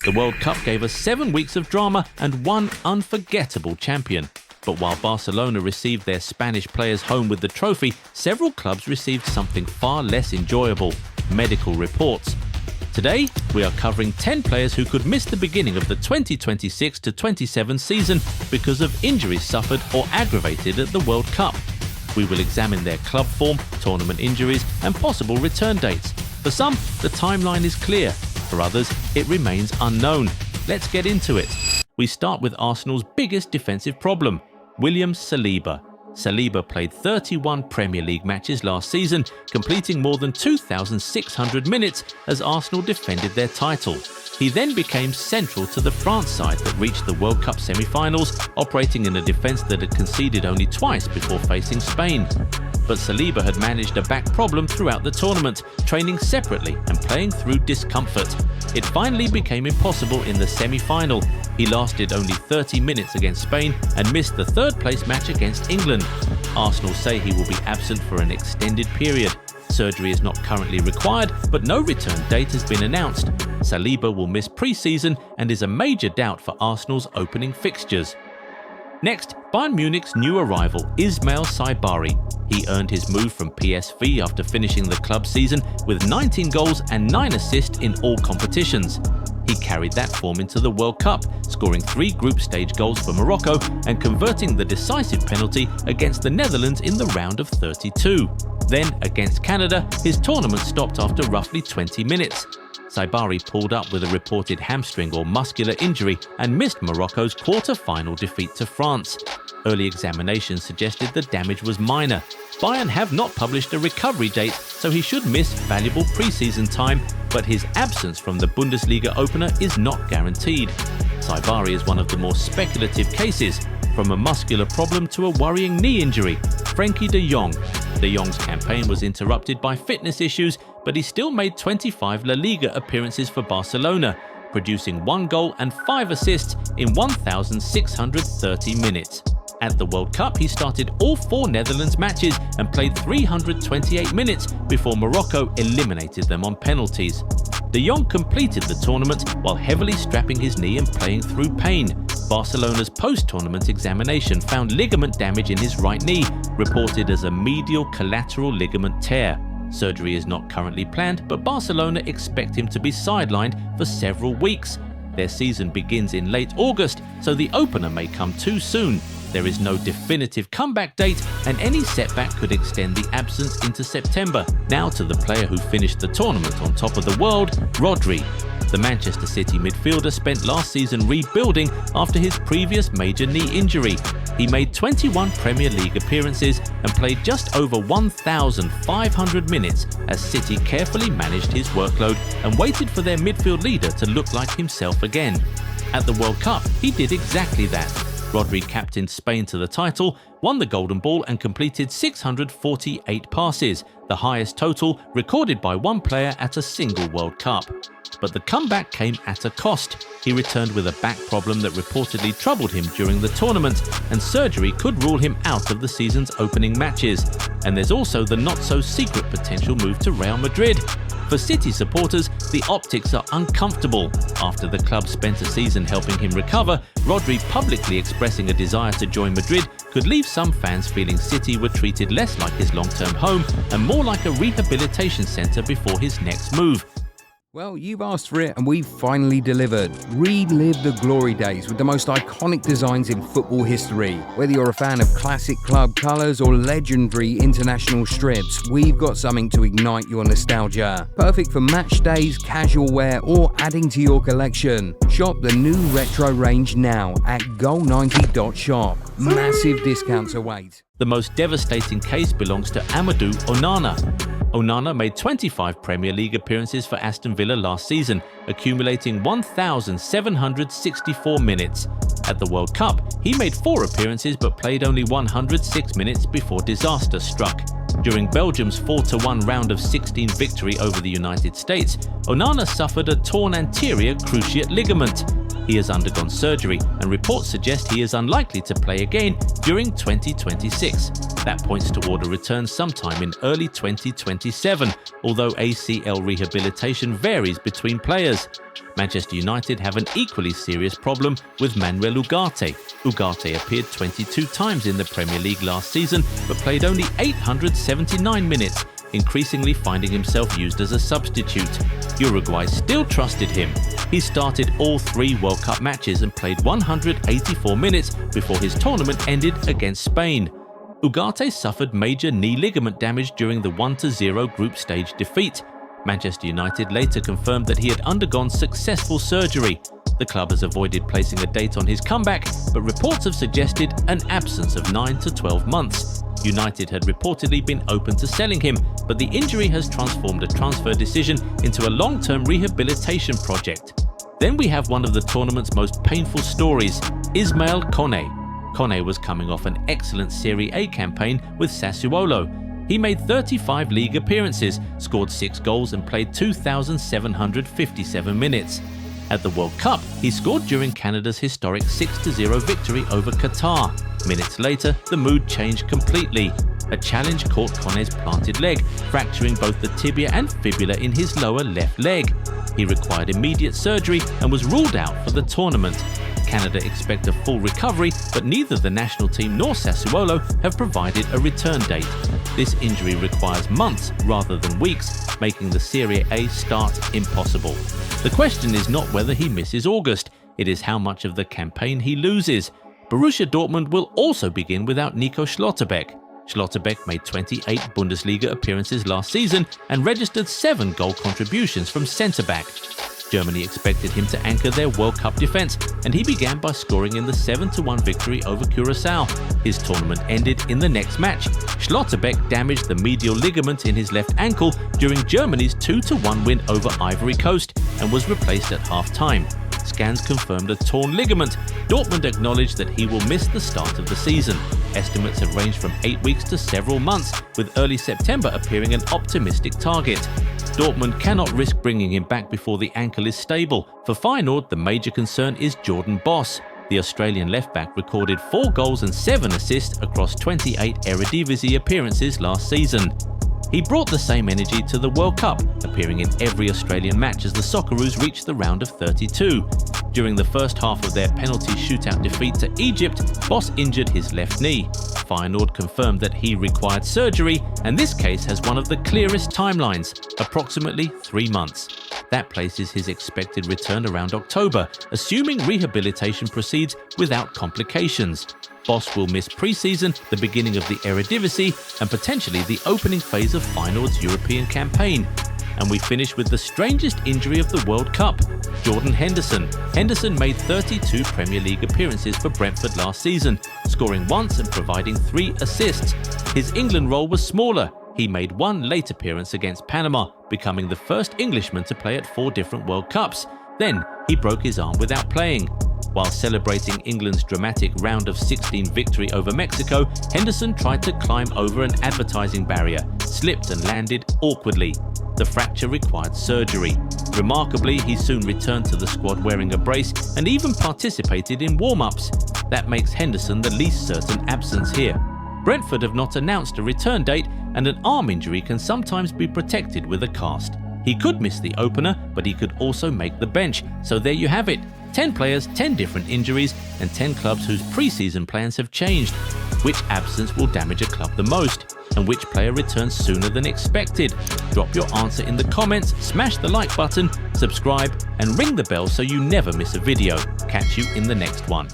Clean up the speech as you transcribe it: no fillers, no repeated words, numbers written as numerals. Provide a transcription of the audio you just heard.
The World Cup gave us 7 weeks of drama and one unforgettable champion. But while Barcelona received their Spanish players home with the trophy, several clubs received something far less enjoyable: medical reports. Today, we are covering 10 players who could miss the beginning of the 2026-27 season because of injuries suffered or aggravated at the World Cup. We will examine their club form, tournament injuries, and possible return dates. For some, the timeline is clear. For others, it remains unknown. Let's get into it. We start with Arsenal's biggest defensive problem: William Saliba. Saliba played 31 Premier League matches last season, completing more than 2,600 minutes as Arsenal defended their title. He then became central to the France side that reached the World Cup semi-finals, operating in a defence that had conceded only twice before facing Spain. But Saliba had managed a back problem throughout the tournament, training separately and playing through discomfort. It finally became impossible in the semi-final. He lasted only 30 minutes against Spain and missed the third-place match against England. Arsenal say he will be absent for an extended period. Surgery is not currently required, but no return date has been announced. Saliba will miss pre-season and is a major doubt for Arsenal's opening fixtures. Next, Bayern Munich's new arrival, Ismael Saibari. He earned his move from PSV after finishing the club season with 19 goals and 9 assists in all competitions. He carried that form into the World Cup, scoring 3 group stage goals for Morocco and converting the decisive penalty against the Netherlands in the round of 32. Then, against Canada, his tournament stopped after roughly 20 minutes. Saibari pulled up with a reported hamstring or muscular injury and missed Morocco's quarter-final defeat to France. Early examinations suggested the damage was minor. Bayern have not published a recovery date, so he should miss valuable pre-season time, but his absence from the Bundesliga opener is not guaranteed. Saibari is one of the more speculative cases, from a muscular problem to a worrying knee injury. Frenkie de Jong. De Jong's campaign was interrupted by fitness issues, but he still made 25 La Liga appearances for Barcelona, producing 1 goal and 5 assists in 1,630 minutes. At the World Cup, he started all 4 Netherlands matches and played 328 minutes before Morocco eliminated them on penalties. De Jong completed the tournament while heavily strapping his knee and playing through pain. Barcelona's post-tournament examination found ligament damage in his right knee, reported as a medial collateral ligament tear. Surgery is not currently planned, but Barcelona expect him to be sidelined for several weeks. Their season begins in late August, so the opener may come too soon. There is no definitive comeback date, and any setback could extend the absence into September. Now to the player who finished the tournament on top of the world, Rodri. The Manchester City midfielder spent last season rebuilding after his previous major knee injury. He made 21 Premier League appearances and played just over 1,500 minutes as City carefully managed his workload and waited for their midfield leader to look like himself again. At the World Cup, he did exactly that. Rodri captained Spain to the title, won the Golden Ball and completed 648 passes, the highest total recorded by one player at a single World Cup. But the comeback came at a cost. He returned with a back problem that reportedly troubled him during the tournament, and surgery could rule him out of the season's opening matches. And there's also the not-so-secret potential move to Real Madrid. For City supporters, the optics are uncomfortable. After the club spent a season helping him recover, Rodri publicly expressing a desire to join Madrid could leave some fans feeling City were treated less like his long-term home and more like a rehabilitation centre before his next move. Well, you've asked for it and we've finally delivered. Relive the glory days with the most iconic designs in football history. Whether you're a fan of classic club colours or legendary international strips, we've got something to ignite your nostalgia. Perfect for match days, casual wear or adding to your collection. Shop the new retro range now at goal90.shop. Massive discounts await. The most devastating case belongs to Amadou Onana. Onana made 25 Premier League appearances for Aston Villa last season, accumulating 1,764 minutes. At the World Cup, he made 4 appearances but played only 106 minutes before disaster struck. During Belgium's 4-1 round of 16 victory over the United States, Onana suffered a torn anterior cruciate ligament. He has undergone surgery, and reports suggest he is unlikely to play again during 2026. That points toward a return sometime in early 2027, although ACL rehabilitation varies between players. Manchester United have an equally serious problem with Manuel Ugarte. Ugarte appeared 22 times in the Premier League last season, but played only 879 minutes, increasingly finding himself used as a substitute. Uruguay still trusted him. He started all 3 World Cup matches and played 184 minutes before his tournament ended against Spain. Ugarte suffered major knee ligament damage during the 1-0 group stage defeat. Manchester United later confirmed that he had undergone successful surgery. The club has avoided placing a date on his comeback, but reports have suggested an absence of 9 to 12 months. United had reportedly been open to selling him, but the injury has transformed a transfer decision into a long-term rehabilitation project. Then we have one of the tournament's most painful stories, Ismael Kone. Kone was coming off an excellent Serie A campaign with Sassuolo. He made 35 league appearances, scored 6 goals and played 2,757 minutes. At the World Cup, he scored during Canada's historic 6-0 victory over Qatar. Minutes later, the mood changed completely. A challenge caught Kone's planted leg, fracturing both the tibia and fibula in his lower left leg. He required immediate surgery and was ruled out for the tournament. Canada expect a full recovery, but neither the national team nor Sassuolo have provided a return date. This injury requires months rather than weeks, making the Serie A start impossible. The question is not whether he misses August, it is how much of the campaign he loses. Borussia Dortmund will also begin without Nico Schlotterbeck. Schlotterbeck made 28 Bundesliga appearances last season and registered 7 goal contributions from centre-back. Germany expected him to anchor their World Cup defence, and he began by scoring in the 7-1 victory over Curaçao. His tournament ended in the next match. Schlotterbeck damaged the medial ligament in his left ankle during Germany's 2-1 win over Ivory Coast and was replaced at half-time. Scans confirmed a torn ligament. Dortmund acknowledged that he will miss the start of the season. Estimates have ranged from 8 weeks to several months, with early September appearing an optimistic target. Dortmund cannot risk bringing him back before the ankle is stable. For Feyenoord, the major concern is Jordan Boss. The Australian left-back recorded 4 goals and 7 assists across 28 Eredivisie appearances last season. He brought the same energy to the World Cup, appearing in every Australian match as the Socceroos reached the round of 32. During the first half of their penalty shootout defeat to Egypt, Boss injured his left knee. Feyenoord confirmed that he required surgery, and this case has one of the clearest timelines, approximately 3 months. That places his expected return around October, assuming rehabilitation proceeds without complications. Boss will miss pre-season, the beginning of the Eredivisie, and potentially the opening phase of Feyenoord's European campaign. And we finish with the strangest injury of the World Cup, Jordan Henderson. Henderson made 32 Premier League appearances for Brentford last season, scoring once and providing 3 assists. His England role was smaller. He made 1 late appearance against Panama, becoming the first Englishman to play at 4 different World Cups. Then he broke his arm without playing. While celebrating England's dramatic round of 16 victory over Mexico, Henderson tried to climb over an advertising barrier, slipped and landed awkwardly. The fracture required surgery. Remarkably, he soon returned to the squad wearing a brace and even participated in warm-ups. That makes Henderson the least certain absence here. Brentford have not announced a return date, and an arm injury can sometimes be protected with a cast. He could miss the opener, but he could also make the bench. So there you have it. 10 players, 10 different injuries, and 10 clubs whose pre-season plans have changed. Which absence will damage a club the most? And which player returns sooner than expected? Drop your answer in the comments, smash the like button, subscribe, and ring the bell so you never miss a video. Catch you in the next one.